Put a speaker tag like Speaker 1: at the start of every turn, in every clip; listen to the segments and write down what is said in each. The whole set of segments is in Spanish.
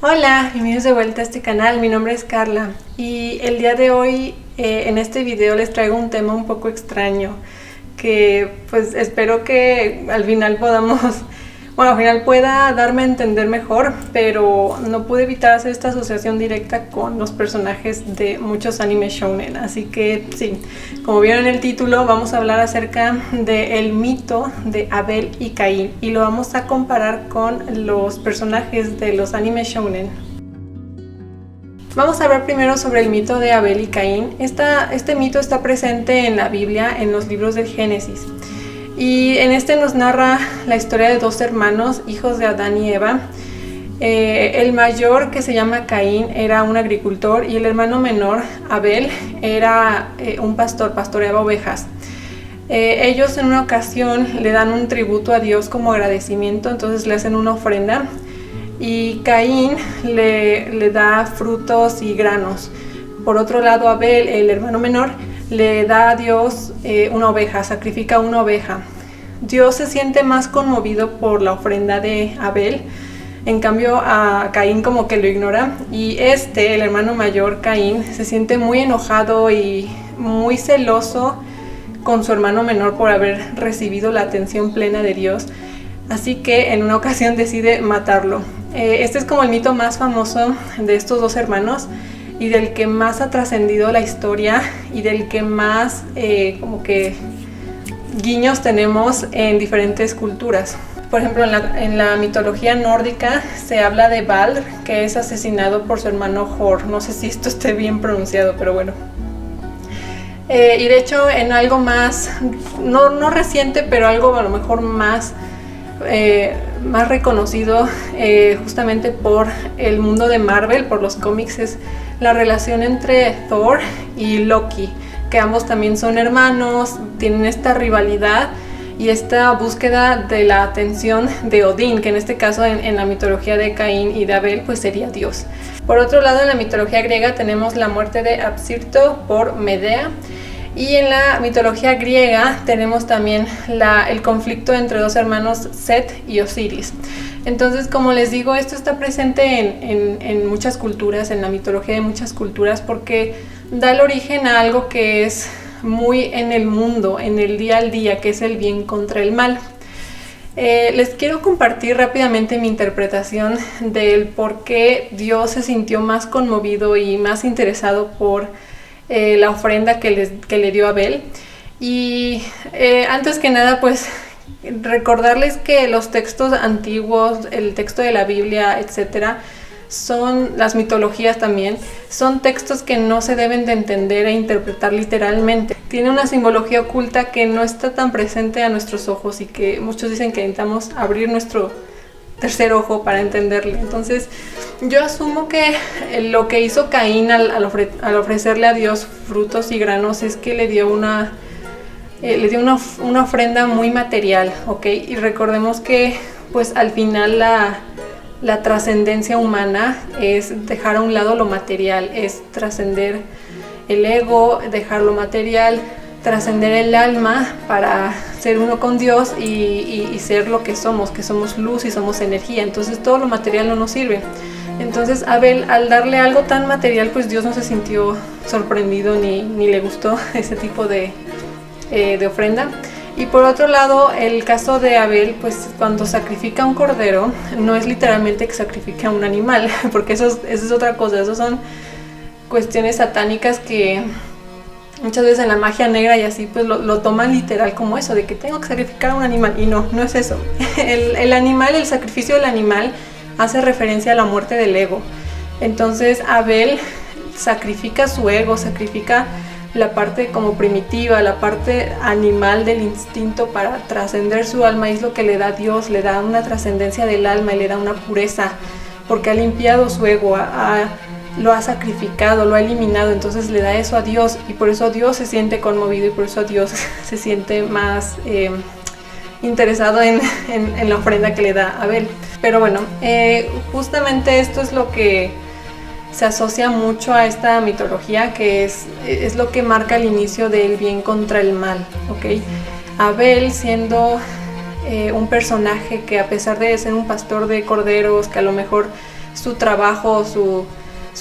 Speaker 1: Hola, bienvenidos de vuelta a este canal. Mi nombre es Carla y el día de hoy en este video les traigo un tema un poco extraño que pues espero que al final pueda darme a entender mejor, pero no pude evitar hacer esta asociación directa con los personajes de muchos animes shounen. Así que sí, como vieron en el título, vamos a hablar acerca del mito de Abel y Caín y lo vamos a comparar con los personajes de los animes shounen. Vamos a hablar primero sobre el mito de Abel y Caín. Este mito está presente en la Biblia, en los libros del Génesis. Y en este nos narra la historia de dos hermanos, hijos de Adán y Eva. El mayor, que se llama Caín, era un agricultor y el hermano menor, Abel, era un pastor, pastoreaba ovejas. Ellos en una ocasión le dan un tributo a Dios como agradecimiento, entonces le hacen una ofrenda y Caín le da frutos y granos. Por otro lado, Abel, el hermano menor, le da a Dios una oveja, sacrifica una oveja. Dios se siente más conmovido por la ofrenda de Abel, en cambio a Caín como que lo ignora, y el hermano mayor, Caín, se siente muy enojado y muy celoso con su hermano menor por haber recibido la atención plena de Dios, así que en una ocasión decide matarlo. Este es como el mito más famoso de estos dos hermanos y del que más ha trascendido la historia y del que más como que guiños tenemos en diferentes culturas. Por ejemplo, en la mitología nórdica se habla de Baldr, que es asesinado por su hermano Thor. No sé si esto esté bien pronunciado, pero bueno. Y de hecho en algo más, no reciente, pero algo a lo mejor más reconocido justamente por el mundo de Marvel, por los cómics, es la relación entre Thor y Loki, que ambos también son hermanos, tienen esta rivalidad y esta búsqueda de la atención de Odín, que en este caso en la mitología de Caín y de Abel pues sería Dios. Por otro lado, en la mitología griega tenemos la muerte de Apsirto por Medea. Y en la mitología griega tenemos también el conflicto entre dos hermanos, Set y Osiris. Entonces, como les digo, esto está presente en muchas culturas, en la mitología de muchas culturas, porque da el origen a algo que es muy en el mundo, en el día al día, que es el bien contra el mal. Les quiero compartir rápidamente mi interpretación del por qué Dios se sintió más conmovido y más interesado por la ofrenda que le dio Abel. Y antes que nada, pues recordarles que los textos antiguos, el texto de la Biblia, etcétera, las mitologías también, son textos que no se deben de entender e interpretar literalmente. Tiene una simbología oculta que no está tan presente a nuestros ojos y que muchos dicen que necesitamos abrir nuestro tercer ojo para entenderle. Entonces yo asumo que lo que hizo Caín al ofrecerle a Dios frutos y granos es que le dio una ofrenda muy material, ¿ok? Y recordemos que pues al final la trascendencia humana es dejar a un lado lo material, es trascender el ego, dejar lo material, trascender el alma para ser uno con Dios y ser lo que somos luz y somos energía. Entonces todo lo material no nos sirve. Entonces Abel, al darle algo tan material, pues Dios no se sintió sorprendido ni le gustó ese tipo de ofrenda. Y por otro lado, el caso de Abel, pues cuando sacrifica un cordero, no es literalmente que sacrifica un animal, porque eso es otra cosa. Eso son cuestiones satánicas que muchas veces en la magia negra y así pues lo toman literal como eso, de que tengo que sacrificar a un animal, y no es eso. El sacrificio del animal hace referencia a la muerte del ego. Entonces Abel sacrifica su ego, sacrifica la parte como primitiva, la parte animal del instinto para trascender su alma, y es lo que le da a Dios, le da una trascendencia del alma y le da una pureza, porque ha limpiado su ego, lo ha sacrificado, lo ha eliminado. Entonces le da eso a Dios y por eso Dios se siente conmovido y por eso Dios se siente más interesado en la ofrenda que le da a Abel. Pero bueno, justamente esto es lo que se asocia mucho a esta mitología, que es lo que marca el inicio del bien contra el mal, ¿ok? Abel, siendo un personaje que, a pesar de ser un pastor de corderos, que a lo mejor su trabajo, su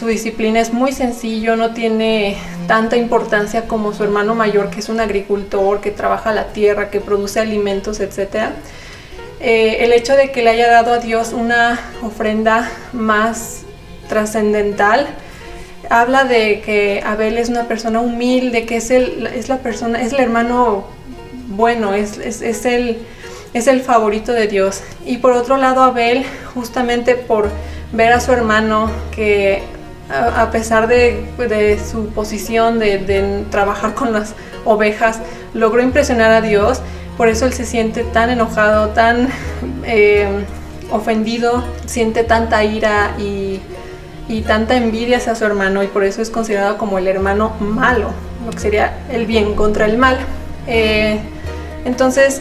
Speaker 1: disciplina es muy sencillo, no tiene tanta importancia como su hermano mayor, que es un agricultor, que trabaja la tierra, que produce alimentos, etc. El hecho de que le haya dado a Dios una ofrenda más trascendental habla de que Abel es una persona humilde, que es el hermano bueno, es el favorito de Dios. Y por otro lado, Abel, justamente por ver a su hermano que a pesar de su posición de trabajar con las ovejas, logró impresionar a Dios. Por eso él se siente tan enojado, tan ofendido, siente tanta ira y tanta envidia hacia su hermano, y por eso es considerado como el hermano malo, lo que sería el bien contra el mal. Entonces,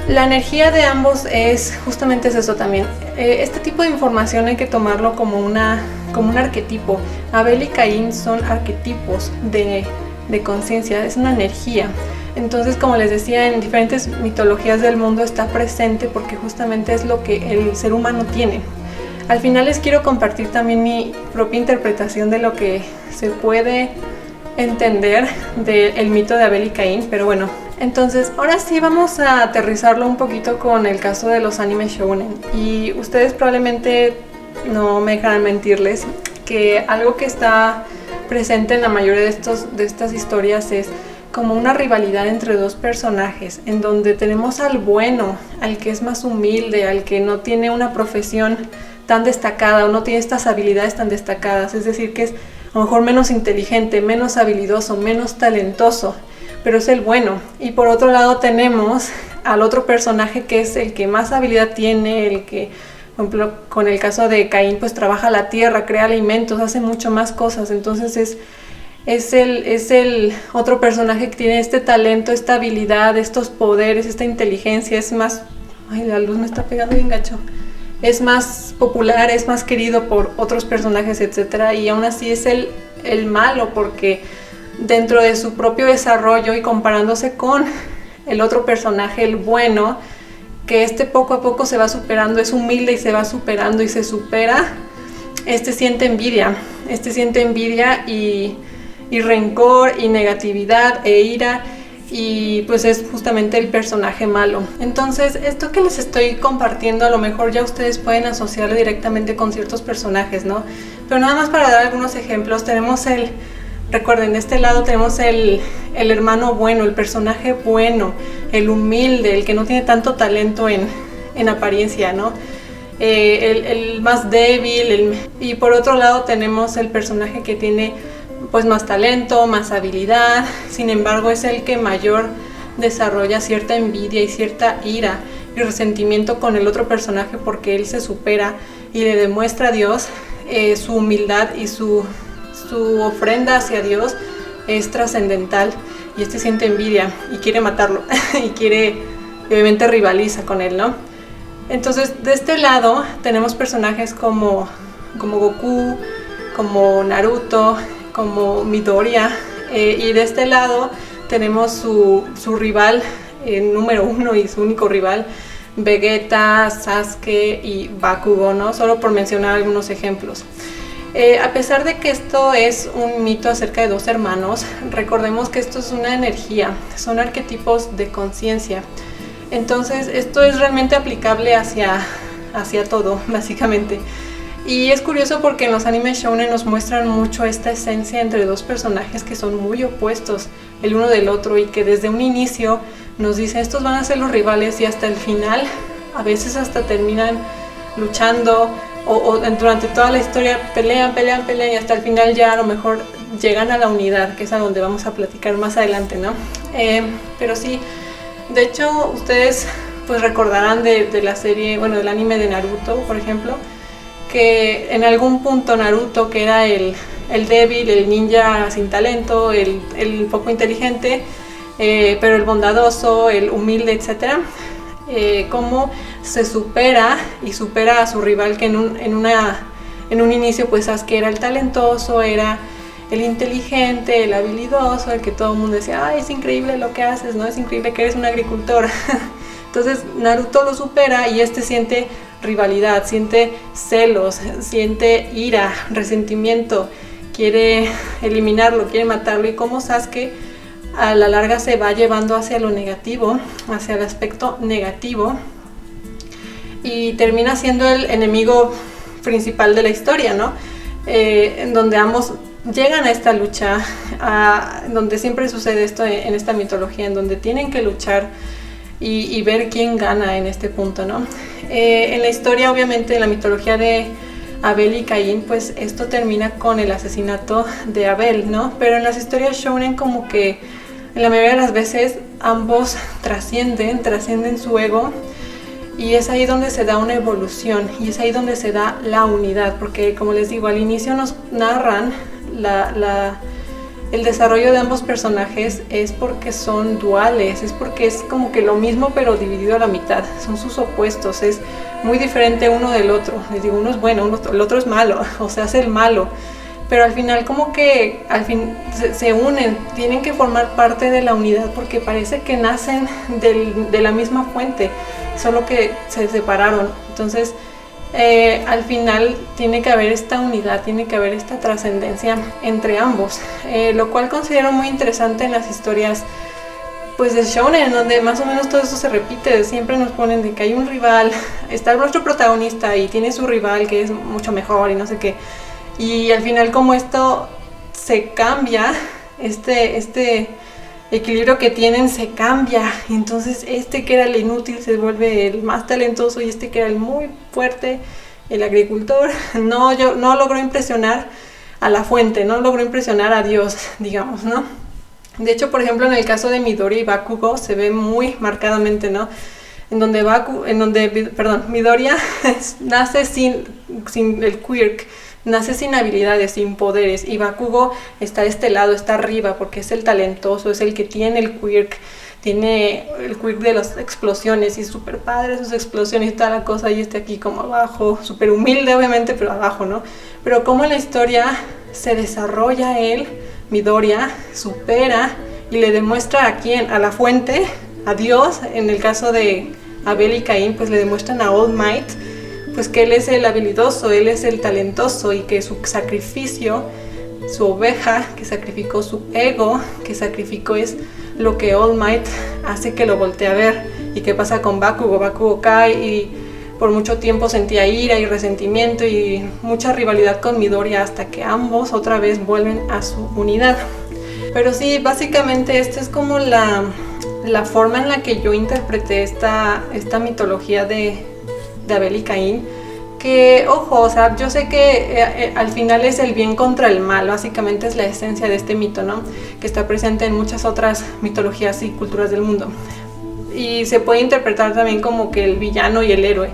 Speaker 1: la energía de ambos es justamente eso también. Este tipo de información hay que tomarlo como un arquetipo. Abel y Caín son arquetipos de conciencia, es una energía. Entonces, como les decía, en diferentes mitologías del mundo está presente porque justamente es lo que el ser humano tiene. Al final les quiero compartir también mi propia interpretación de lo que se puede entender del mito de Abel y Caín, pero bueno. Entonces, ahora sí vamos a aterrizarlo un poquito con el caso de los anime shounen. Y ustedes probablemente no me dejarán mentirles que algo que está presente en la mayoría de estas historias es como una rivalidad entre dos personajes, en donde tenemos al bueno, al que es más humilde, al que no tiene una profesión tan destacada o no tiene estas habilidades tan destacadas, es decir, que es a lo mejor menos inteligente, menos habilidoso, menos talentoso, pero es el bueno. Y por otro lado tenemos al otro personaje que es el que más habilidad tiene, el que, por ejemplo, con el caso de Caín, pues trabaja la tierra, crea alimentos, hace mucho más cosas. Entonces es el otro personaje que tiene este talento, esta habilidad, estos poderes, esta inteligencia, es más... Ay, la luz me está pegando bien gacho. Es más popular, es más querido por otros personajes, etc. Y aún así es el malo, porque dentro de su propio desarrollo y comparándose con el otro personaje, el bueno, que poco a poco se va superando, es humilde y se va superando y se supera, siente envidia y rencor y negatividad e ira, y pues es justamente el personaje malo. Entonces, esto que les estoy compartiendo a lo mejor ya ustedes pueden asociarlo directamente con ciertos personajes, ¿no? Pero nada más para dar algunos ejemplos, recuerden, de este lado tenemos el hermano bueno, el personaje bueno, el humilde, el que no tiene tanto talento en apariencia, ¿no? El más débil, y por otro lado tenemos el personaje que tiene pues más talento, más habilidad, sin embargo es el que mayor desarrolla cierta envidia y cierta ira y resentimiento con el otro personaje, porque él se supera y le demuestra a Dios su humildad, y su ofrenda hacia Dios es trascendental, y siente envidia y quiere matarlo y obviamente rivaliza con él, ¿no? Entonces, de este lado tenemos personajes como Goku, como Naruto, como Midoriya, y de este lado tenemos su rival número uno y su único rival, Vegeta, Sasuke y Bakugo, ¿no? Solo por mencionar algunos ejemplos. A pesar de que esto es un mito acerca de dos hermanos, recordemos que esto es una energía, son arquetipos de conciencia. Entonces esto es realmente aplicable hacia todo, básicamente. Y es curioso porque en los anime shounen nos muestran mucho esta esencia entre dos personajes que son muy opuestos el uno del otro, y que desde un inicio nos dicen estos van a ser los rivales, y hasta el final a veces hasta terminan luchando o durante toda la historia pelean y hasta el final ya a lo mejor llegan a la unidad, que es a donde vamos a platicar más adelante, ¿no? Pero sí, de hecho ustedes pues recordarán de la serie, bueno, del anime de Naruto, por ejemplo, que en algún punto Naruto, que era el débil, el ninja sin talento, el poco inteligente, pero el bondadoso, el humilde, etc., cómo se supera a su rival, que en un inicio pues Sasuke era el talentoso, era el inteligente, el habilidoso, el que todo el mundo decía, ay, es increíble lo que haces, ¿no? Es increíble que eres un agricultor. Entonces Naruto lo supera y siente rivalidad, siente celos, siente ira, resentimiento, quiere eliminarlo, quiere matarlo, y cómo Sasuke a la larga se va llevando hacia lo negativo, hacia el aspecto negativo, y termina siendo el enemigo principal de la historia, ¿no? En donde ambos llegan a esta lucha, donde siempre sucede esto en esta mitología, en donde tienen que luchar y ver quién gana en este punto, ¿no? En la historia, obviamente, en la mitología de Abel y Caín, pues esto termina con el asesinato de Abel, ¿no? Pero en las historias shounen, como que en la mayoría de las veces ambos trascienden su ego, y es ahí donde se da una evolución, y es ahí donde se da la unidad, porque como les digo, al inicio nos narran el desarrollo de ambos personajes es porque son duales, es porque es como que lo mismo pero dividido a la mitad, son sus opuestos, es muy diferente uno del otro. Les digo, uno es bueno, el otro es malo, o sea, es el malo, pero al final como que se unen, tienen que formar parte de la unidad, porque parece que nacen de la misma fuente, solo que se separaron. Entonces al final tiene que haber esta unidad, tiene que haber esta trascendencia entre ambos, lo cual considero muy interesante en las historias pues de shounen, donde más o menos todo eso se repite. Siempre nos ponen de que hay un rival, está nuestro protagonista y tiene su rival que es mucho mejor y no sé qué, y al final como esto se cambia, este equilibrio que tienen se cambia, y entonces este que era el inútil se vuelve el más talentoso, y este que era el muy fuerte, el agricultor, no logró impresionar a la fuente, no logró impresionar a Dios, digamos, ¿no? De hecho, por ejemplo, en el caso de Midoriya y Bakugo se ve muy marcadamente, ¿no? En donde Midoriya nace sin el quirk, nace sin habilidades, sin poderes, y Bakugo está de este lado, está arriba, porque es el talentoso, es el que tiene el quirk de las explosiones, y súper padre sus explosiones y toda la cosa, y aquí como abajo, súper humilde obviamente, pero abajo, ¿no? Pero como en la historia se desarrolla él, Midoriya, supera y le demuestra a quién, a la fuente, a Dios. En el caso de Abel y Caín, pues le demuestran a All Might, pues que él es el habilidoso, él es el talentoso, y que su sacrificio, su oveja, que sacrificó su ego, que sacrificó, es lo que All Might hace que lo voltee a ver. ¿Y qué pasa con Bakugo? Bakugo cae y por mucho tiempo sentía ira y resentimiento y mucha rivalidad con Midoriya, hasta que ambos otra vez vuelven a su unidad. Pero sí, básicamente esta es como la forma en la que yo interpreté esta mitología de Abel y Caín, que, ojo, o sea, yo sé que al final es el bien contra el mal, básicamente es la esencia de este mito, ¿no? Que está presente en muchas otras mitologías y culturas del mundo, y se puede interpretar también como que el villano y el héroe,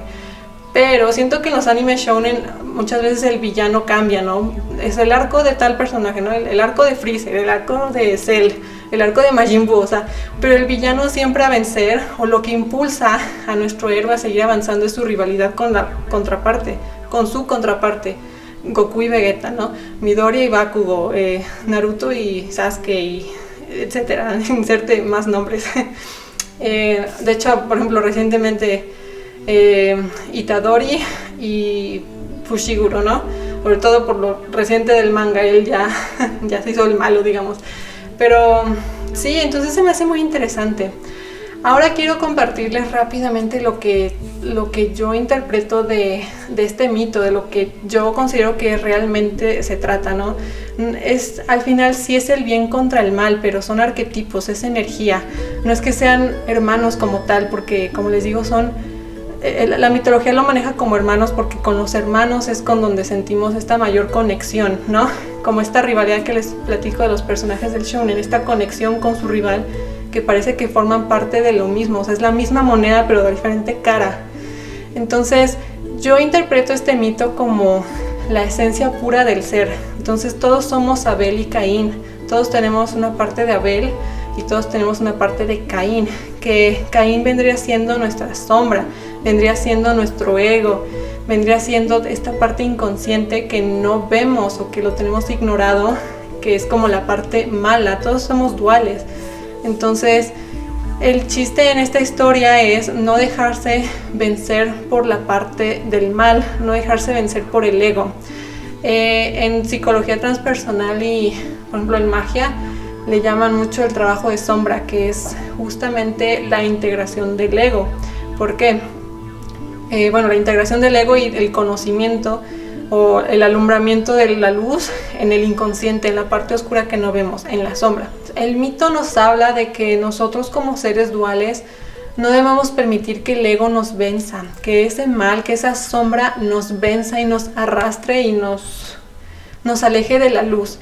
Speaker 1: pero siento que en los animes shounen muchas veces el villano cambia, ¿no? Es el arco de tal personaje, ¿no? El arco de Freezer, el arco de Cell, el arco de Majin Buu, o sea, pero el villano siempre a vencer, o lo que impulsa a nuestro héroe a seguir avanzando, es su rivalidad con su contraparte, Goku y Vegeta, ¿no? Midoriya y Bakugo, Naruto y Sasuke, y etcétera, inserte más nombres. De hecho, por ejemplo, recientemente Itadori y Fushiguro, ¿no? Sobre todo por lo reciente del manga, él ya se hizo el malo, digamos. Pero sí, entonces se me hace muy interesante. Ahora quiero compartirles rápidamente lo que yo interpreto de este mito, de lo que yo considero que realmente se trata, ¿no? Al final sí es el bien contra el mal, pero son arquetipos, es energía. No es que sean hermanos como tal, porque como les digo, la mitología lo maneja como hermanos, porque con los hermanos es con donde sentimos esta mayor conexión, ¿no? Como esta rivalidad que les platico de los personajes del shounen, esta conexión con su rival, que parece que forman parte de lo mismo, o sea, es la misma moneda pero de diferente cara. Entonces yo interpreto este mito como la esencia pura del ser. Entonces todos somos Abel y Caín, todos tenemos una parte de Abel y todos tenemos una parte de Caín, que Caín vendría siendo nuestra sombra, vendría siendo nuestro ego, vendría siendo esta parte inconsciente que no vemos o que lo tenemos ignorado, que es como la parte mala. Todos somos duales. Entonces El chiste en esta historia es no dejarse vencer por la parte del mal, no dejarse vencer por el ego. En psicología transpersonal y, por ejemplo, en magia, le llaman mucho el trabajo de sombra, que es justamente la integración del ego. ¿Por qué? Bueno, la integración del ego y el conocimiento o el alumbramiento de la luz en el inconsciente, en la parte oscura que no vemos, en la sombra. El mito nos habla de que nosotros como seres duales no debemos permitir que el ego nos venza, que ese mal, que esa sombra nos venza y nos arrastre y nos aleje de la luz.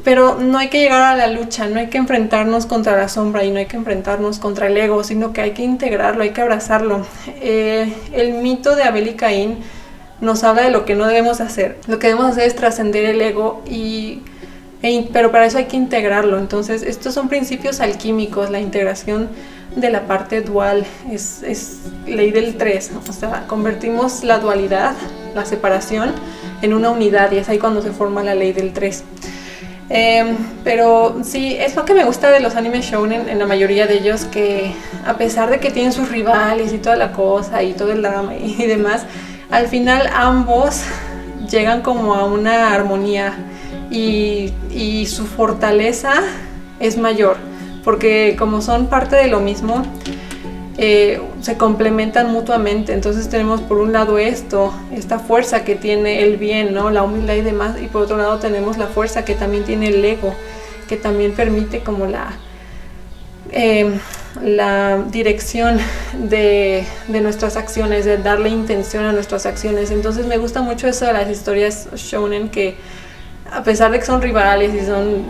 Speaker 1: Pero no hay que llegar a la lucha, no hay que enfrentarnos contra la sombra y no hay que enfrentarnos contra el ego, sino que hay que integrarlo, hay que abrazarlo. El mito de Abel y Caín nos habla de lo que no debemos hacer. Lo que debemos hacer es trascender el ego, pero para eso hay que integrarlo. Entonces, estos son principios alquímicos, la integración de la parte dual, es ley del 3, ¿no? O sea, convertimos la dualidad, la separación, en una unidad y es ahí cuando se forma la ley del 3. Pero sí, es lo que me gusta de los animes shounen en la mayoría de ellos, que a pesar de que tienen sus rivales y toda la cosa y todo el drama y demás, al final ambos llegan como a una armonía y su fortaleza es mayor, porque como son parte de lo mismo, se complementan mutuamente. Entonces tenemos por un lado esta fuerza que tiene el bien, ¿no? La humildad y demás, y por otro lado tenemos la fuerza que también tiene el ego, que también permite como la dirección de nuestras acciones, de darle intención a nuestras acciones. Entonces me gusta mucho eso de las historias shounen, que a pesar de que son rivales y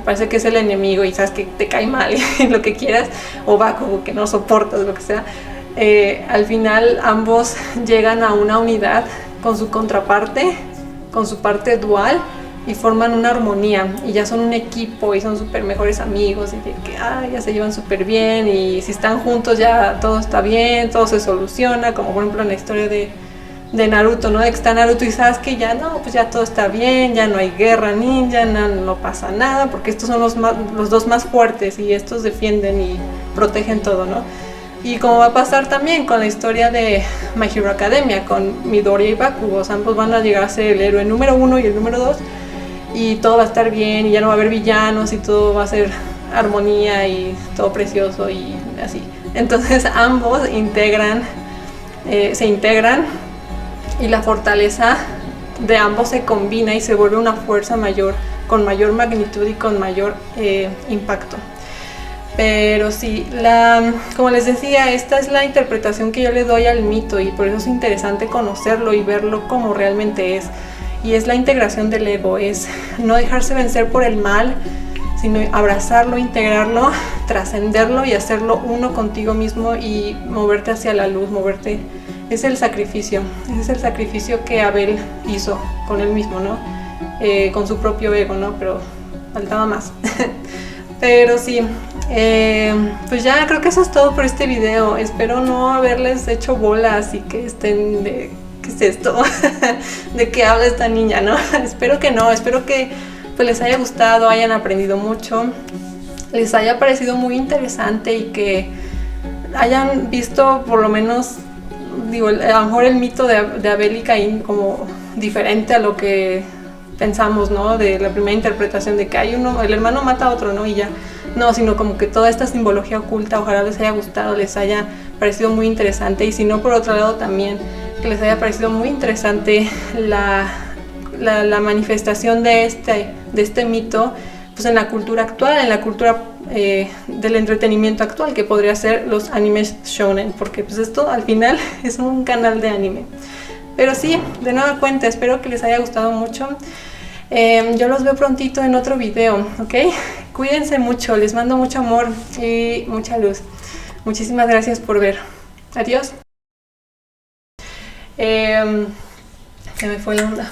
Speaker 1: parece que es el enemigo y sabes que te cae mal y lo que quieras, o Bakugo que no soportas, lo que sea, al final ambos llegan a una unidad con su contraparte, con su parte dual, y forman una armonía y ya son un equipo y son súper mejores amigos y de que ya se llevan súper bien, y si están juntos ya todo está bien, todo se soluciona, como por ejemplo en la historia de Naruto, ¿no? De que está Naruto y Sasuke, ya no, pues ya todo está bien, ya no hay guerra ninja, no pasa nada, porque estos son los dos más fuertes y estos defienden y protegen todo, ¿no? Y como va a pasar también con la historia de My Hero Academia, con Midoriya y Bakugo, ambos van a llegar a ser el héroe número 1 y el número 2, y todo va a estar bien y ya no va a haber villanos y todo va a ser armonía y todo precioso y así. Entonces ambos se integran y la fortaleza de ambos se combina y se vuelve una fuerza mayor, con mayor magnitud y con mayor impacto. Pero sí, como les decía, esta es la interpretación que yo le doy al mito, y por eso es interesante conocerlo y verlo como realmente es. Y es la integración del ego, es no dejarse vencer por el mal, sino abrazarlo, integrarlo, trascenderlo y hacerlo uno contigo mismo y moverte hacia la luz, moverte. Es el sacrificio, ese es el sacrificio que Abel hizo con él mismo, ¿no? Con su propio ego, ¿no? Pero faltaba más. Pero sí, pues ya creo que eso es todo por este video. Espero no haberles hecho bolas y que estén de ¿qué es esto? ¿De qué habla esta niña, no? Espero que no, espero que pues les haya gustado, hayan aprendido mucho, les haya parecido muy interesante y que hayan visto por lo menos, digo, a lo mejor el mito de Abel y Caín como diferente a lo que pensamos, ¿no? De la primera interpretación de que hay el hermano mata a otro, ¿no? Y ya, no, sino como que toda esta simbología oculta, ojalá les haya gustado, les haya parecido muy interesante, y si no, por otro lado también que les haya parecido muy interesante la manifestación de este mito, pues en la cultura actual, en la cultura del entretenimiento actual, que podría ser los animes shonen, porque pues esto al final es un canal de anime. Pero sí, de nueva cuenta, espero que les haya gustado mucho. Yo los veo prontito en otro video, ¿ok? Cuídense mucho, les mando mucho amor y mucha luz. Muchísimas gracias por ver. Adiós. Se me fue la onda.